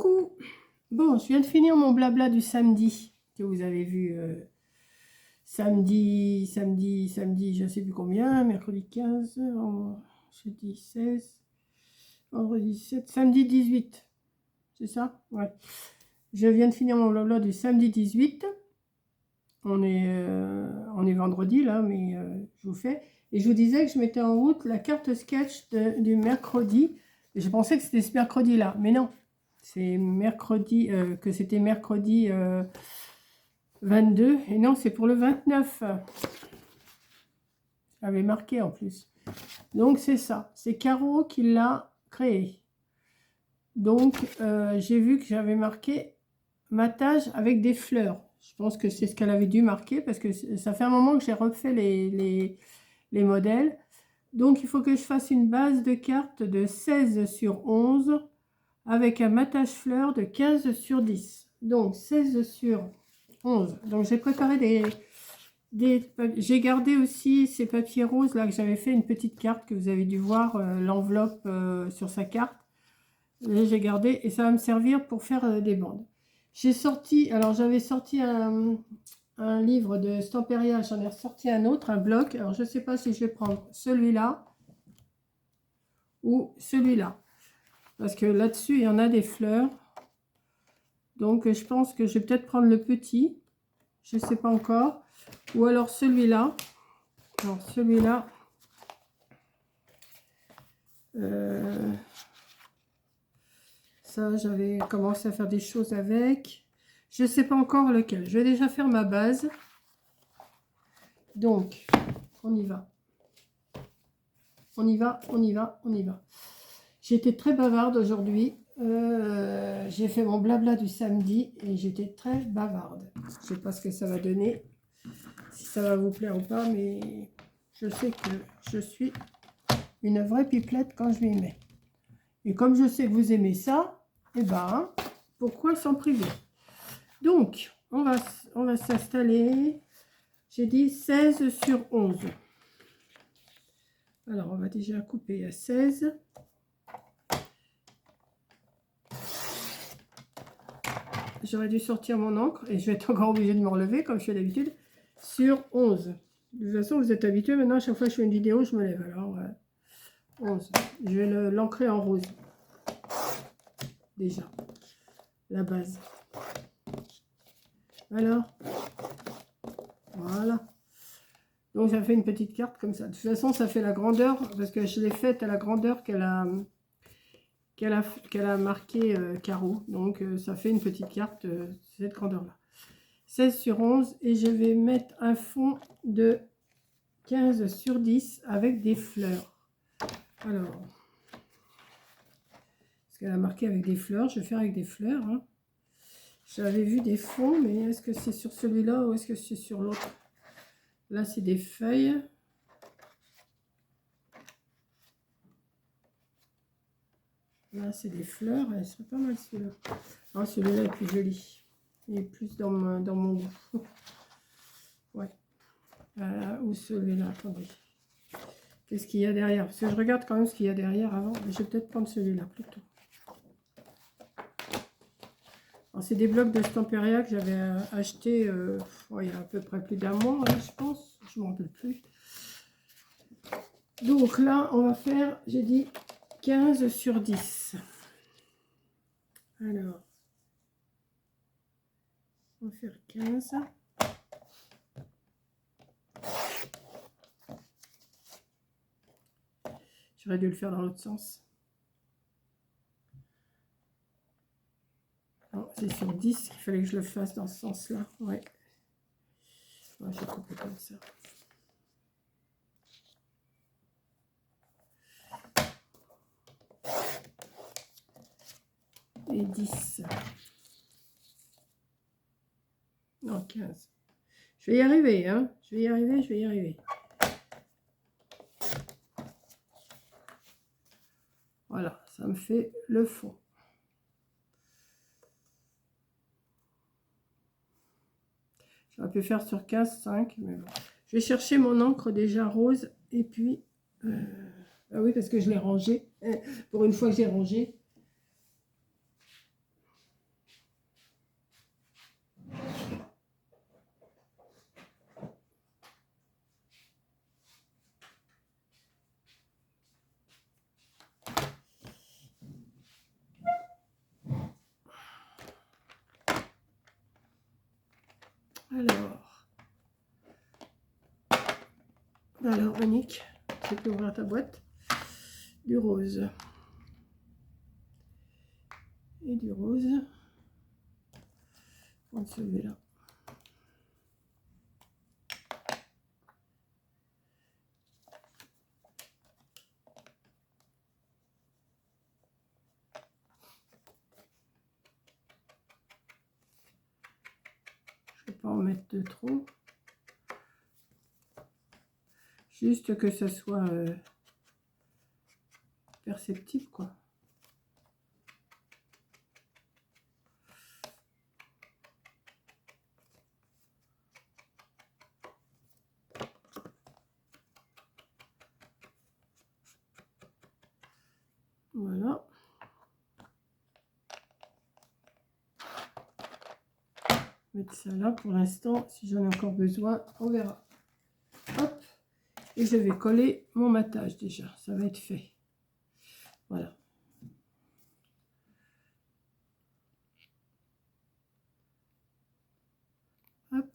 Coucou. Bon, je viens de finir mon blabla du samedi que vous avez vu samedi, je sais plus combien, mercredi 15, jeudi 16, vendredi 17, samedi 18. C'est ça? Ouais. Je viens de finir mon blabla du samedi 18. On est vendredi là, mais je vous fais. Et je vous disais que je mettais en route la carte sketch du mercredi. Et je pensais que c'était ce mercredi-là, mais non. C'est mercredi, que c'était mercredi 22. Et non, c'est pour le 29. J'avais marqué en plus. Donc c'est ça. C'est Caro qui l'a créé. Donc j'ai vu que j'avais marqué matage avec des fleurs. Je pense que c'est ce qu'elle avait dû marquer parce que ça fait un moment que j'ai refait les modèles. Donc il faut que je fasse une base de cartes de 16 sur 11 avec un matage fleurs de 15 sur 10. Donc 16 sur 11. Donc j'ai préparé j'ai gardé aussi ces papiers roses là que j'avais fait une petite carte que vous avez dû voir, l'enveloppe sur sa carte. J'ai gardé et ça va me servir pour faire des bandes. J'ai sorti, alors j'avais sorti un livre de Stamperia, j'en ai ressorti un autre, un bloc. Alors je ne sais pas si je vais prendre celui-là ou celui-là. Parce que là-dessus, il y en a des fleurs. Donc je pense que je vais peut-être prendre le petit. Je ne sais pas encore. Ou alors celui-là. Alors celui-là. Ça, j'avais commencé à faire des choses avec. Je ne sais pas encore lequel. Je vais déjà faire ma base. Donc, on y va. On y va, on y va, on y va. J'ai été très bavarde aujourd'hui. J'ai fait mon blabla du samedi et j'étais très bavarde. Je ne sais pas ce que ça va donner, si ça va vous plaire ou pas, mais je sais que je suis une vraie pipelette quand je m'y mets. Et comme je sais que vous aimez ça, eh ben, pourquoi s'en priver? Donc, on va s'installer. J'ai dit 16 sur 11. Alors, on va déjà couper à 16. J'aurais dû sortir mon encre et je vais être encore obligée de me relever comme je fais d'habitude sur 11. De toute façon, vous êtes habitués. Maintenant, à chaque fois que je fais une vidéo, je me lève. Alors, 11. Je vais l'ancrer en rose. Déjà. La base. Alors, voilà. Donc, ça fait une petite carte comme ça. De toute façon, ça fait la grandeur, parce que je l'ai faite à la grandeur qu'elle a marqué Caro. Donc, ça fait une petite carte, cette grandeur-là. 16 sur 11. Et je vais mettre un fond de 15 sur 10 avec des fleurs. Alors, parce qu'elle a marqué avec des fleurs, je vais faire avec des fleurs. Hein. J'avais vu des fonds, mais est-ce que c'est sur celui-là ou est-ce que c'est sur l'autre? Là, c'est des feuilles. Là, c'est des fleurs. Elle serait pas mal celui-là. Ah, celui-là est plus joli. Il est plus dans mon goût. Ouais. Ou celui-là, attendez. Qu'est-ce qu'il y a derrière? Parce que je regarde quand même ce qu'il y a derrière avant. Je vais peut-être prendre celui-là plutôt. C'est des blocs de Stamperia que j'avais acheté il y a à peu près plus d'un mois, hein, je pense. Je ne m'en rappelle plus. Donc là, on va faire, j'ai dit, 15 sur 10. Alors, on va faire 15. J'aurais dû le faire dans l'autre sens. C'est sur 10 qu'il fallait que je le fasse dans ce sens-là. Ouais. Je vais couper comme ça. Et 10. Non, 15. Je vais y arriver, hein. Je vais y arriver, je vais y arriver. Voilà, ça me fait le fond. J'aurais pu faire sur 15, 5, mais bon. Je vais chercher mon encre déjà rose. Et puis, ah oui, parce que je l'ai rangé. Pour une fois que j'ai rangé. Alors Monique, tu peux ouvrir ta boîte. Du rose. Et du rose. On va celui-là. Je ne vais pas en mettre de trop. Juste que ça soit perceptible, quoi. Voilà. Mettre ça là pour l'instant. Si j'en ai encore besoin, on verra. Hop. Et je vais coller mon matage déjà. Ça va être fait. Voilà. Hop.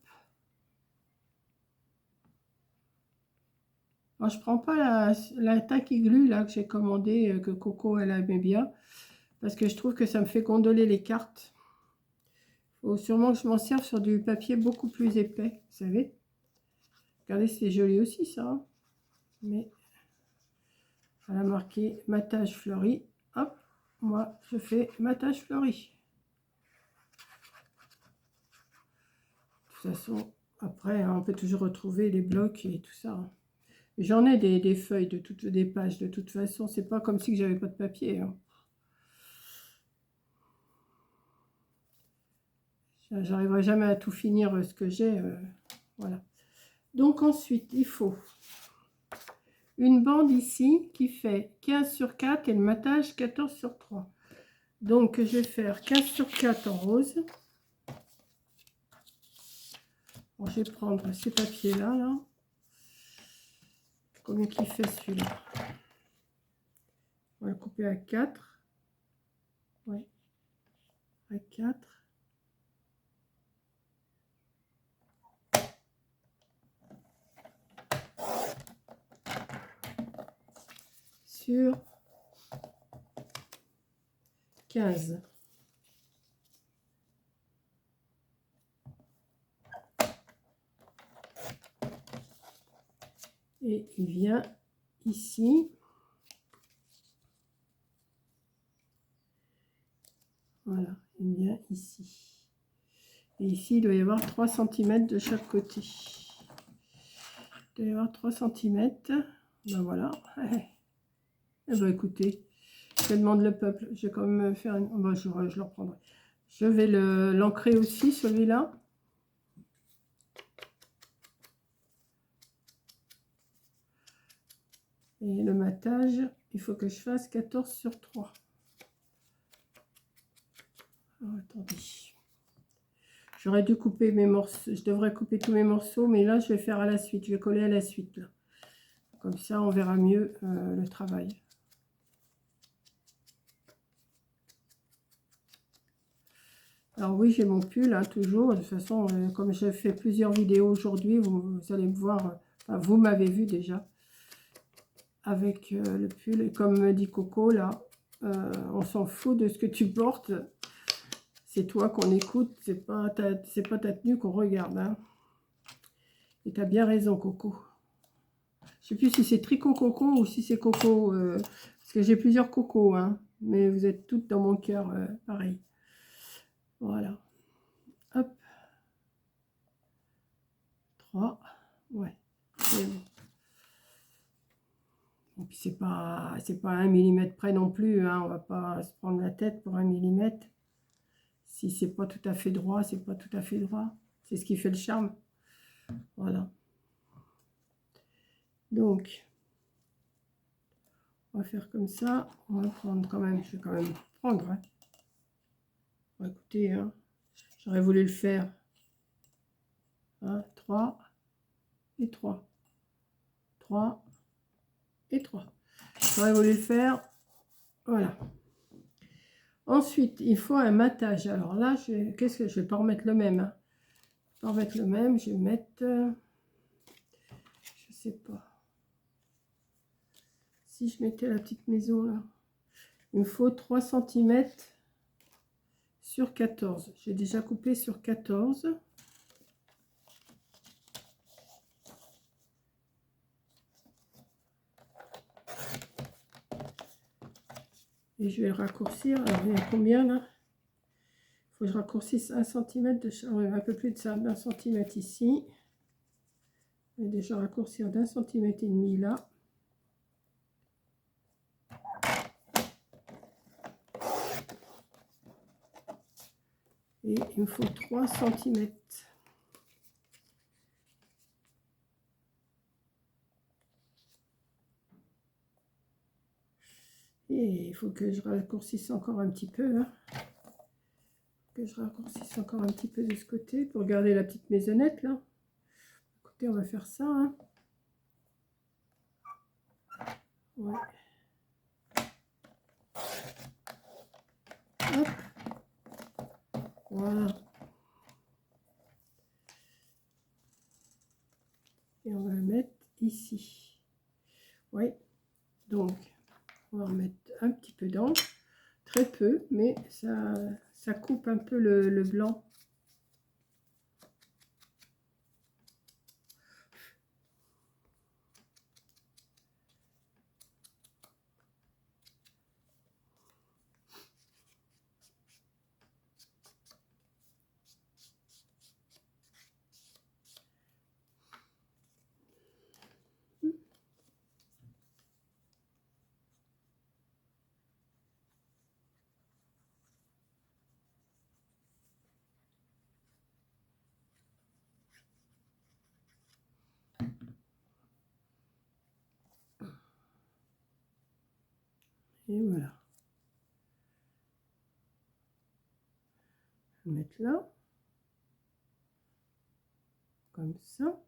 Alors, je prends pas la tacky glue là que j'ai commandée, que Coco elle aimait bien. Parce que je trouve que ça me fait gondoler les cartes. Faut sûrement que je m'en serve sur du papier beaucoup plus épais, vous savez. Regardez, c'est joli aussi ça. Hein. Mais elle a marqué matage fleuri. Hop, moi je fais matage fleuri. De toute façon, après, hein, on peut toujours retrouver les blocs et tout ça. Hein. J'en ai des feuilles, des pages de toute façon. C'est pas comme si j'avais pas de papier. Hein. J'arriverai jamais à tout finir ce que j'ai. Voilà. Donc ensuite, il faut une bande ici qui fait 15 sur 4 et le matage 14 sur 3. Donc je vais faire 15 sur 4 en rose. Bon, je vais prendre ces papiers-là. Là. Combien qu'il fait celui-là? On va le couper à 4. Oui, à 4. Sur 15. Et il vient ici. Voilà, il vient ici. Et ici, il doit y avoir 3 cm de chaque côté. Il doit y avoir 3 cm. Ben voilà. Eh ben écoutez, je demande le peuple. Je vais quand même faire une... Ben, je le reprendrai. Je vais l'ancrer aussi, celui-là. Et le matage, il faut que je fasse 14 sur 3. Alors, attendez. J'aurais dû couper mes morceaux. Je devrais couper tous mes morceaux, mais là, je vais faire à la suite. Je vais coller à la suite. Là. Comme ça, on verra mieux le travail. Alors oui, j'ai mon pull, hein, toujours. De toute façon, comme j'ai fait plusieurs vidéos aujourd'hui, vous allez me voir. Enfin, vous m'avez vu déjà. Avec le pull. Et comme me dit Coco, là, on s'en fout de ce que tu portes. C'est toi qu'on écoute, c'est pas ta tenue qu'on regarde. Hein. Et tu as bien raison, Coco. Je sais plus si c'est Tricot Coco ou si c'est Coco. Parce que j'ai plusieurs Cocos. Hein, mais vous êtes toutes dans mon cœur, pareil. Voilà. Hop. 3. Ouais. C'est bon. Et puis c'est pas 1 mm près non plus. Hein, on va pas se prendre la tête pour 1 mm. Si c'est pas tout à fait droit, c'est pas tout à fait droit. C'est ce qui fait le charme. Voilà. Donc, on va faire comme ça. On va prendre quand même, je vais quand même prendre. Hein. Bon, écoutez, hein, j'aurais voulu le faire. 1, 3 et 3. 3 et 3. J'aurais voulu le faire. Voilà. Ensuite, il faut un matage. Alors là, qu'est-ce que je vais pas remettre le même. Hein. Pas mettre le même, je vais mettre, je sais pas. Si je mettais la petite maison là, il me faut 3 cm sur 14. J'ai déjà coupé sur 14. Et je vais raccourcir. Alors, il y a combien là? Il faut que je raccourcisse 1 cm de un peu plus de ça, d'1 cm ici. Je vais déjà raccourcir d'1 cm et demi là. Et il me faut 3 cm. Et il faut que je raccourcisse encore un petit peu. Hein. Que je raccourcisse encore un petit peu de ce côté pour garder la petite maisonnette là. Écoutez, on va faire ça. Hein. Ouais. Hop. Voilà. Et on va le mettre ici. Oui. Donc, on va remettre un petit peu d'encre. Très peu, mais ça coupe un peu le blanc. Et voilà. Je vais mettre là. Comme ça.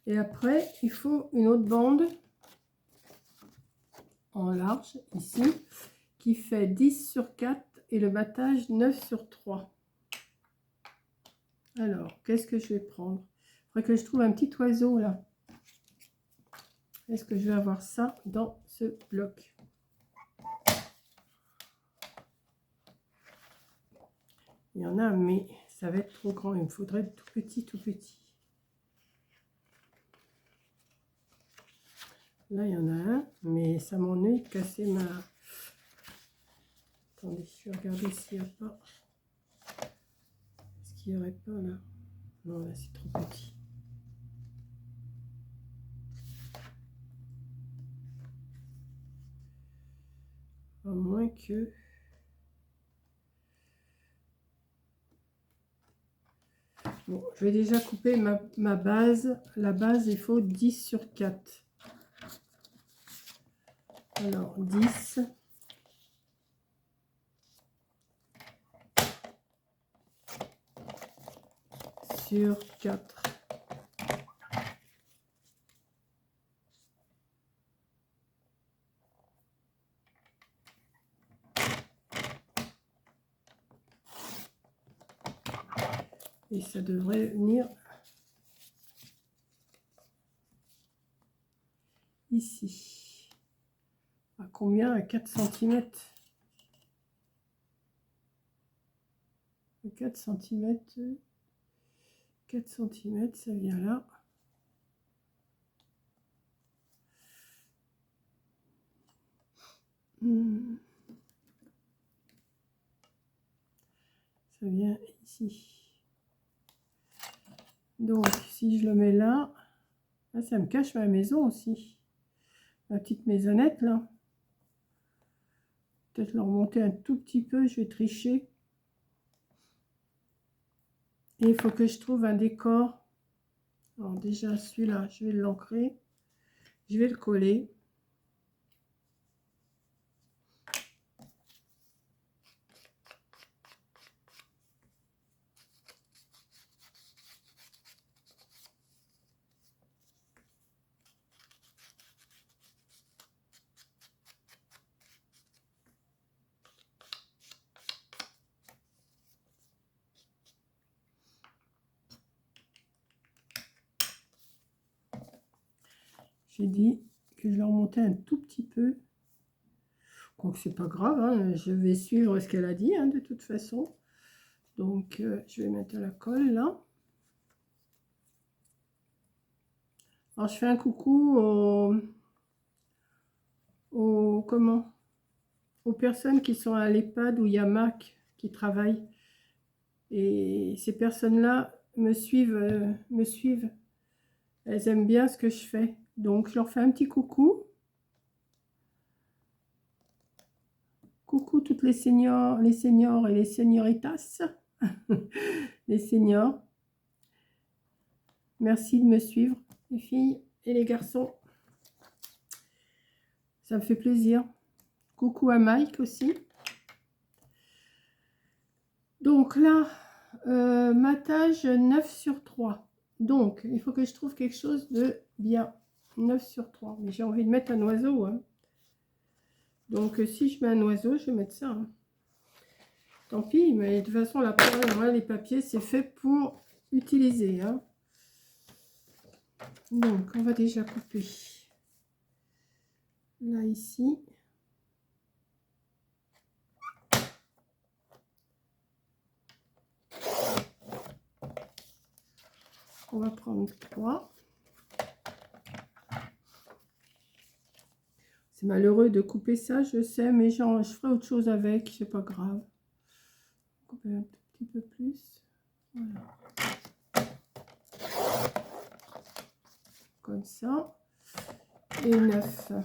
Et après, il faut une autre bande en large, ici, qui fait 10 sur 4 et le battage 9 sur 3. Alors, qu'est-ce que je vais prendre? Il faudrait que je trouve un petit oiseau là. Est-ce que je vais avoir ça dans ce bloc? Il y en a, mais ça va être trop grand. Il me faudrait tout petit, tout petit. Là, il y en a un, mais ça m'ennuie de casser ma... Attendez, je vais regarder s'il n'y a pas... Est-ce qu'il n'y aurait pas là? Non, là, c'est trop petit. À moins que... Bon, je vais déjà couper ma base. La base, il faut 10 sur 4. Alors, 10. Sur 4. Et ça devrait venir ici. À combien? À 4 cm. 4 cm. 4 cm, ça vient là. Ça vient ici. Donc, si je le mets là, ça me cache ma maison aussi. Ma petite maisonnette, là. Peut-être le remonter un tout petit peu, je vais tricher. Et il faut que je trouve un décor. Alors déjà, celui-là, je vais l'ancrer. Je vais le coller. J'ai dit que je leur montais un tout petit peu. Donc c'est pas grave, hein, je vais suivre ce qu'elle a dit, hein, de toute façon. Donc je vais mettre la colle là. Alors je fais un coucou aux personnes qui sont à l'EHPAD où il y a Mac qui travaille. Et ces personnes-là me suivent. Elles aiment bien ce que je fais. Donc je leur fais un petit coucou. Coucou toutes les seniors et les senioritas. Les seniors. Merci de me suivre, les filles et les garçons. Ça me fait plaisir. Coucou à Mike aussi. Donc là, matage 9 sur 3. Donc, il faut que je trouve quelque chose de bien. 9 sur 3. Mais j'ai envie de mettre un oiseau. Hein. Donc, si je mets un oiseau, je vais mettre ça. Hein. Tant pis, mais de toute façon, la poêle, les papiers, c'est fait pour utiliser. Hein. Donc, on va déjà couper. Là, ici. On va prendre 3. C'est malheureux de couper ça, je sais, mais genre, je ferai autre chose avec, c'est pas grave. Couper un tout petit peu plus. Voilà. Comme ça. Et 9. De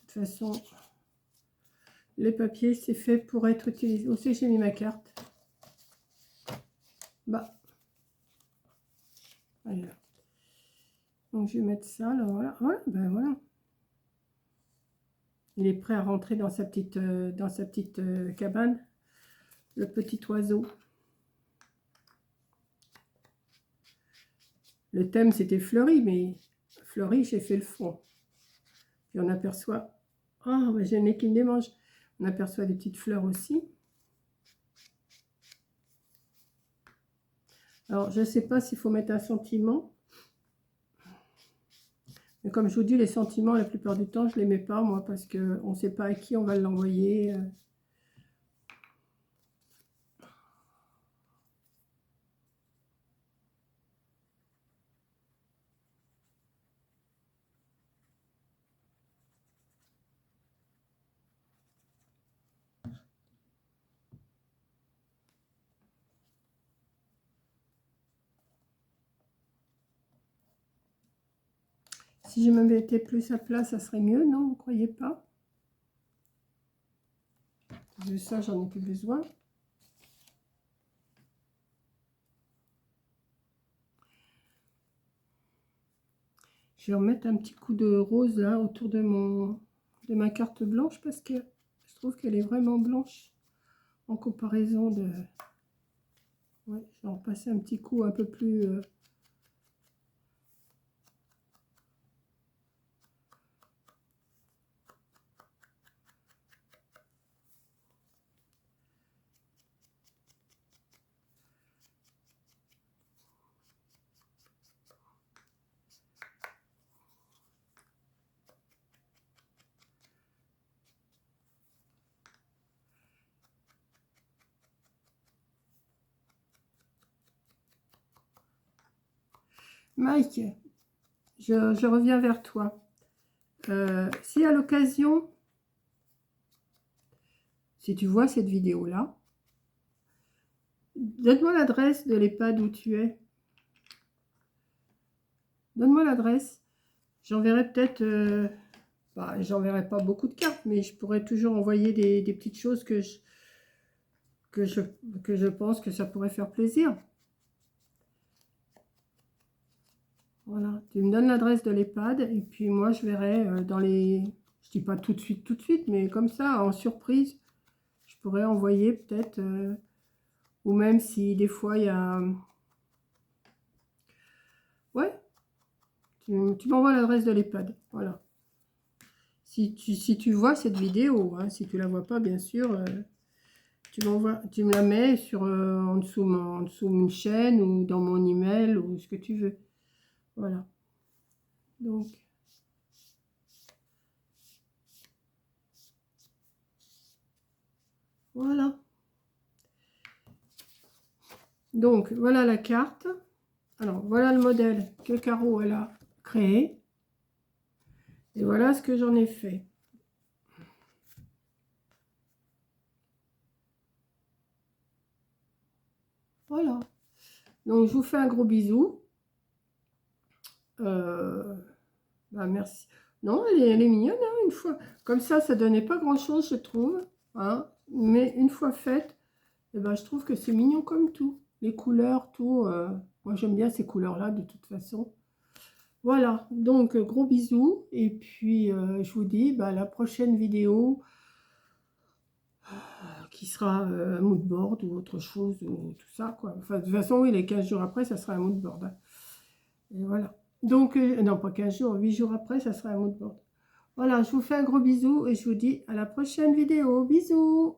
toute façon, les papiers, c'est fait pour être utilisé. Aussi, j'ai mis ma carte. Bah. Voilà. Donc, je vais mettre ça, là, voilà. Voilà, ben voilà. Il est prêt à rentrer dans sa petite cabane. Le petit oiseau. Le thème, c'était fleuri, mais fleuri, j'ai fait le fond. Puis on aperçoit... Ah, oh, j'ai le nez qui me démange. On aperçoit des petites fleurs aussi. Alors, je ne sais pas s'il faut mettre un sentiment. Mais comme je vous dis, les sentiments, la plupart du temps, je ne les mets pas, moi, parce qu'on ne sait pas à qui on va l'envoyer. Si je me mettais plus à plat, ça serait mieux, non? Vous ne croyez pas? Ça, j'en ai plus besoin. Je vais remettre un petit coup de rose là autour de ma carte blanche parce que je trouve qu'elle est vraiment blanche en comparaison de... Ouais, je vais en passer un petit coup un peu plus... Mike, je reviens vers toi. Si à l'occasion, si tu vois cette vidéo-là, donne-moi l'adresse de l'EHPAD où tu es. Donne-moi l'adresse. J'enverrai peut-être... j'enverrai pas beaucoup de cartes, mais je pourrais toujours envoyer des petites choses que je pense que ça pourrait faire plaisir. Voilà, tu me donnes l'adresse de l'EHPAD et puis moi je verrai dans les... Je dis pas tout de suite, mais comme ça, en surprise, je pourrais envoyer peut-être... ou même si des fois il y a... Ouais, tu m'envoies l'adresse de l'EHPAD, voilà. Si tu vois cette vidéo, hein, si tu la vois pas, bien sûr, tu me la mets sur, en dessous une chaîne ou dans mon email ou ce que tu veux. Voilà. Donc, voilà. Donc, voilà la carte. Alors, voilà le modèle que Caro, elle a créé. Et voilà ce que j'en ai fait. Voilà. Donc, je vous fais un gros bisou. Bah, merci. Non, elle est mignonne, hein, une fois. Comme ça donnait pas grand-chose, je trouve. Hein. Mais une fois faite, eh ben, je trouve que c'est mignon comme tout. Les couleurs, tout. Moi, j'aime bien ces couleurs-là, de toute façon. Voilà. Donc, gros bisous. Et puis, je vous dis, bah, la prochaine vidéo qui sera un mood board ou autre chose, ou tout ça, quoi. Enfin, de toute façon, oui, les 15 jours après, ça sera un mood board. Hein. Et voilà. Donc, non, pas 15 jours, 8 jours après, ça sera un mood board. Voilà, je vous fais un gros bisou et je vous dis à la prochaine vidéo. Bisous!